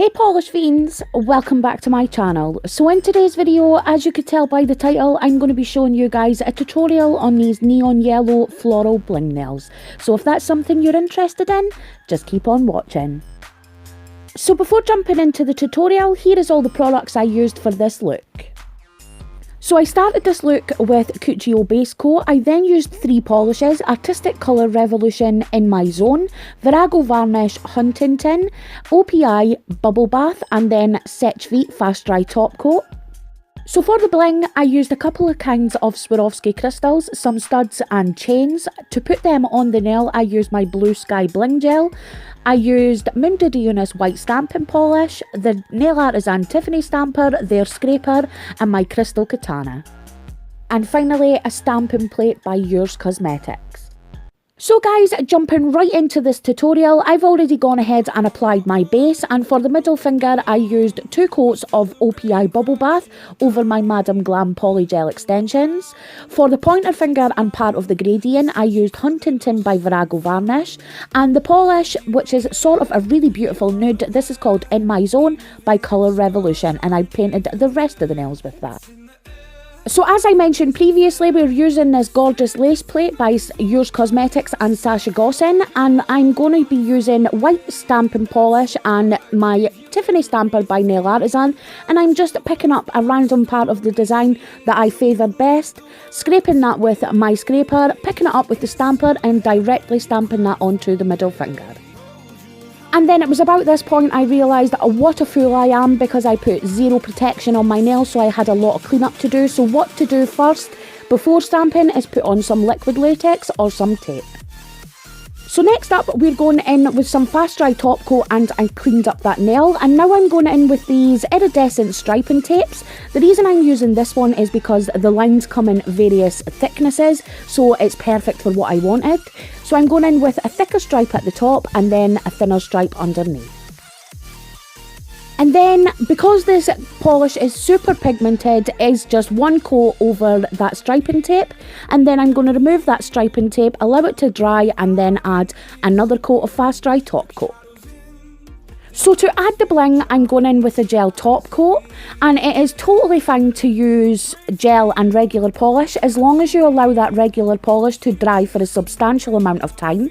Hey polish fiends, welcome back to my channel. So in today's video, as you could tell by the title, I'm going to be showing you guys a tutorial on these neon yellow floral bling nails. So if that's something you're interested in, just keep on watching. So before jumping into the tutorial, here is all the products I used for this look. So I started this look with Cuccio base coat. I then used three polishes: Artistic Colour Revolution In My Zone, Virago Varnish Huntington, OPI Bubble Bath, and then Sechvit Fast Dry Top Coat. So for the bling, I used a couple of kinds of Swarovski crystals, some studs and chains. To put them on the nail, I used my Blue Sky Bling Gel. I used Mundo de Unis white stamping polish, the nail artisan Tiffany stamper, their scraper, and my crystal katana. And finally, a stamping plate by Yours Cosmetics. So guys, jumping right into this tutorial, I've already gone ahead and applied my base, and for the middle finger I used 2 coats of OPI Bubble Bath over my Madame Glam Polygel extensions. For the pointer finger and part of the gradient, I used Huntington by Virago Varnish, and the polish, which is sort of a really beautiful nude, this is called In My Zone by Colour Revolution, and I painted the rest of the nails with that. So as I mentioned previously, we're using this gorgeous lace plate by Yours Cosmetics and Sasha Gossin, and I'm going to be using white stamping polish and my Tiffany stamper by Nail Artisan, and I'm just picking up a random part of the design that I favoured best, scraping that with my scraper, picking it up with the stamper and directly stamping that onto the middle finger. And then it was about this point I realised what a fool I am, because I put zero protection on my nails, so I had a lot of cleanup to do. So what to do first before stamping is put on some liquid latex or some tape. So next up, we're going in with some fast dry top coat, and I cleaned up that nail. And now I'm going in with these iridescent striping tapes. The reason I'm using this one is because the lines come in various thicknesses, so it's perfect for what I wanted. So I'm going in with a thicker stripe at the top and then a thinner stripe underneath. And then, because this polish is super pigmented, is just one coat over that striping tape, and then I'm going to remove that striping tape, allow it to dry, and then add another coat of fast dry top coat. So to add the bling, I'm going in with a gel top coat, and it is totally fine to use gel and regular polish as long as you allow that regular polish to dry for a substantial amount of time.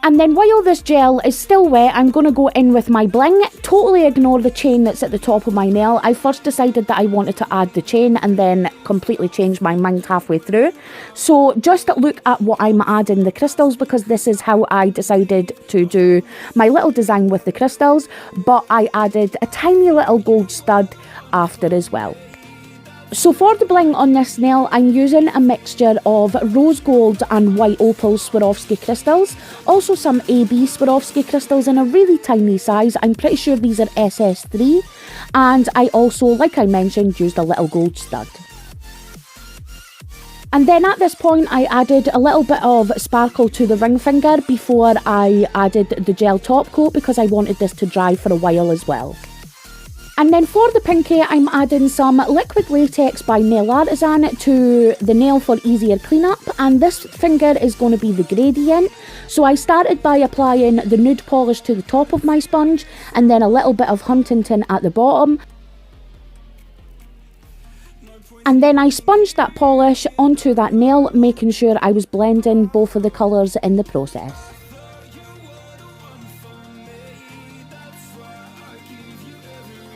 And then while this gel is still wet, I'm going to go in with my bling. Totally ignore the chain that's at the top of my nail. I first decided that I wanted to add the chain and then completely changed my mind halfway through. So just look at what I'm adding the crystals, because this is how I decided to do my little design with the crystals. But I added a tiny little gold stud after as well. So for the bling on this nail, I'm using a mixture of rose gold and white opal Swarovski crystals, also some AB Swarovski crystals in a really tiny size. I'm pretty sure these are SS3, and I also, like I mentioned, used a little gold stud. And then at this point I added a little bit of sparkle to the ring finger before I added the gel top coat, because I wanted this to dry for a while as well. And then for the pinky, I'm adding some liquid latex by Nail Artisan to the nail for easier cleanup, and this finger is going to be the gradient. So I started by applying the nude polish to the top of my sponge, and then a little bit of Huntington at the bottom. And then I sponged that polish onto that nail, making sure I was blending both of the colours in the process.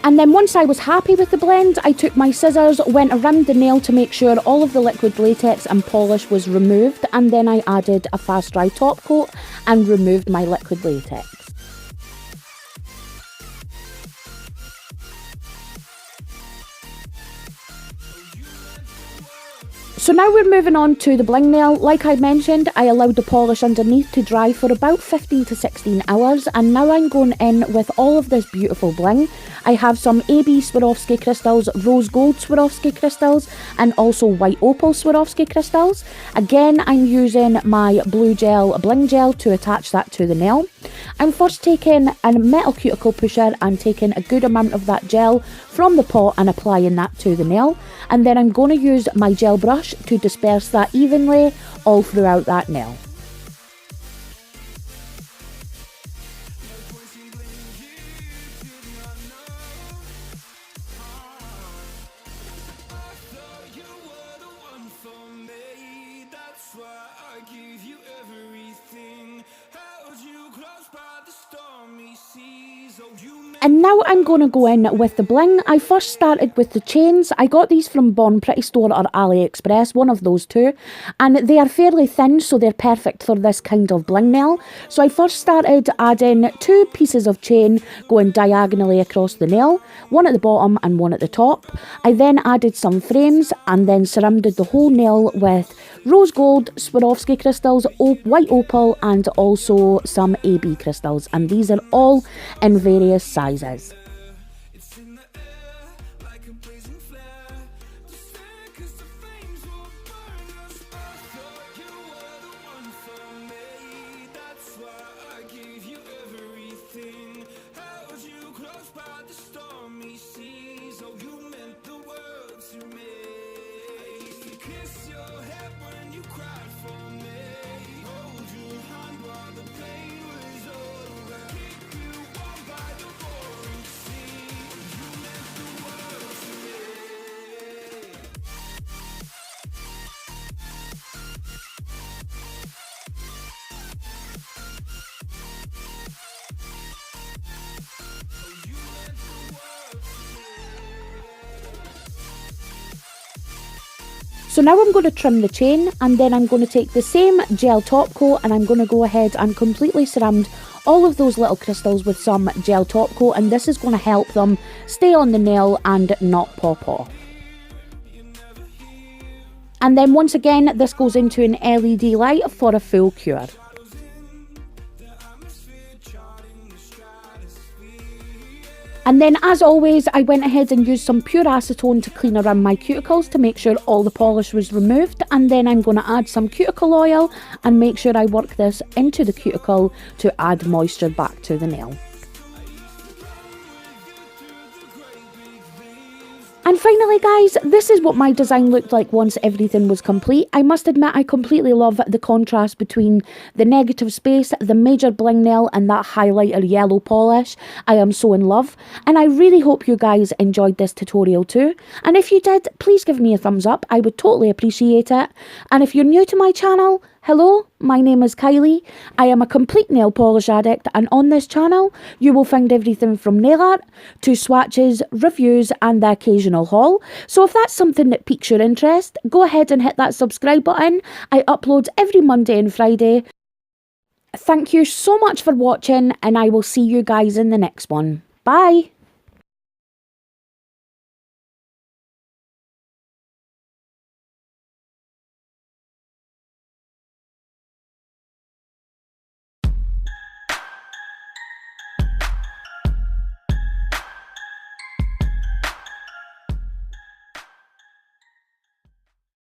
And then once I was happy with the blend, I took my scissors, went around the nail to make sure all of the liquid latex and polish was removed, and then I added a fast dry top coat and removed my liquid latex. So now we're moving on to the bling nail. Like I mentioned, I allowed the polish underneath to dry for about 15 to 16 hours, and now I'm going in with all of this beautiful bling. I have some AB Swarovski crystals, rose gold Swarovski crystals, and also white opal Swarovski crystals. Again, I'm using my blue gel bling gel to attach that to the nail. I'm first taking a metal cuticle pusher and taking a good amount of that gel from the pot and applying that to the nail, and then I'm going to use my gel brush to disperse that evenly all throughout that nail. And now I'm going to go in with the bling. I first started with the chains. I got these from Bon Pretty Store or AliExpress, one of those two. And they are fairly thin, so they're perfect for this kind of bling nail. So I first started adding 2 pieces of chain going diagonally across the nail, one at the bottom and one at the top. I then added some frames and then surrounded the whole nail with rose gold, Swarovski crystals, white opal and also some AB crystals. And these are all in various sizes. So now I'm going to trim the chain, and then I'm going to take the same gel top coat and I'm going to go ahead and completely surround all of those little crystals with some gel top coat, and this is going to help them stay on the nail and not pop off. And then once again, this goes into an LED light for a full cure. And then, as always, I went ahead and used some pure acetone to clean around my cuticles to make sure all the polish was removed. And then I'm going to add some cuticle oil and make sure I work this into the cuticle to add moisture back to the nail. And finally guys, this is what my design looked like once everything was complete. I must admit I completely love the contrast between the negative space, the major bling nail and that highlighter yellow polish. I am so in love, and I really hope you guys enjoyed this tutorial too. And if you did, please give me a thumbs up, I would totally appreciate it. And if you're new to my channel, hello, my name is Kylie. I am a complete nail polish addict, and on this channel you will find everything from nail art to swatches, reviews and the occasional haul. So if that's something that piques your interest, go ahead and hit that subscribe button. I upload every Monday and Friday. Thank you so much for watching, and I will see you guys in the next one. Bye!